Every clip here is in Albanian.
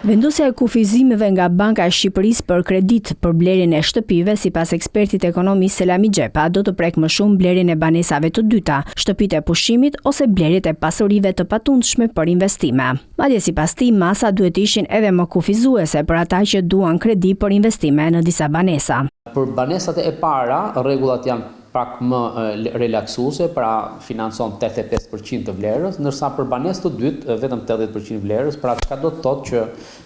Vendosja e kufizimeve nga Banka e Shqipërisë për kredit për blerjen e shtëpive, sipas ekspertit ekonomist Selami Xhepa, do të prek më shumë blerjen e banesave të dyta, shtëpitë e pushimit ose blerjet e pasurive të patundshme për investime. Madje sipas tij, masa duhet të ishin edhe më kufizuese për ata që duan kredi për investime në disa banesa. Për banesat e para, rregullat janë pak më relaksuese, pra financon 85% të vlerës, ndërsa për banesë të dytë vetëm 80% vlerës, pra çka do të thotë që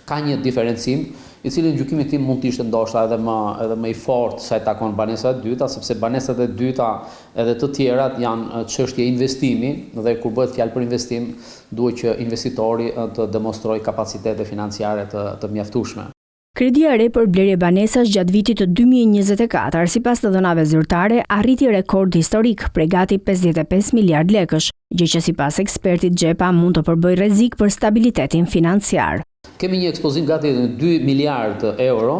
ka një diferencim, i cili në gjykimin tim mund të ishte ndoshta edhe më i fortë sa i takon banesave të dyta, sepse banesat e dyta edhe të tjerat janë çështje investimi, dhe kur bëhet fjalë për investim, duhet që investitori të demonstrojë kapacitete financiare të mjaftueshme. Kredia e re për blerje banesash gjatë vitit të 2024, sipas të dhënave zyrtare, arriti rekord historik, prej gati 55 miliard lekësh, gjë që sipas ekspertit Xhepa mund të përbëjë rrezik për stabilitetin financiar. Kemi një ekspozim gati 2 miliard euro,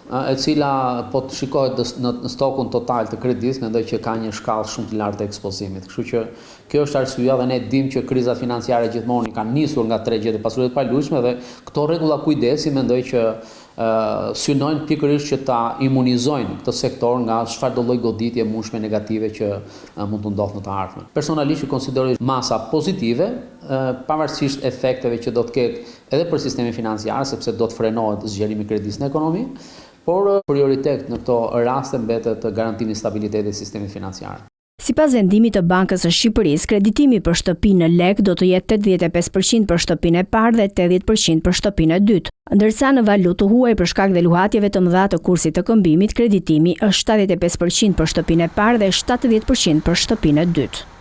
e cila po të shikohet në stokun total të kredis, mendoj që ka një shkallë shumë të lartë të ekspozimit. Kështu që kjo është arsyeja dhe ne dimë që krizat financiare gjithmonë kanë nisur nga tregjet e pasurive të palujshme dhe këto rregulla kujdesi mendoj që synojnë pikërisht që ta imunizojnë këtë sektor nga çfarëdo lloj goditje mundshme negative që mund të ndodhë në të ardhmen. Personalisht konsideroj masa pozitive, pavarësisht efekteve që do të ketë edhe për sistemin financiar, sepse do të frenohet zgjerimi i kredisë në ekonomi, por prioritet në këto raste mbetet garantimi i stabilitetit të sistemit financiar. Sipas vendimit të Bankës së Shqipërisë, kreditimi për shtëpi në lek do të jetë 85% për shtëpinë e parë dhe 80% për shtëpinë e dytë, ndërsa në valutë huaj për shkak dhe luhatjeve të mëdha të kursit të këmbimit, kreditimi është 75% për shtëpinë e parë dhe 70% për shtëpinë e dytë.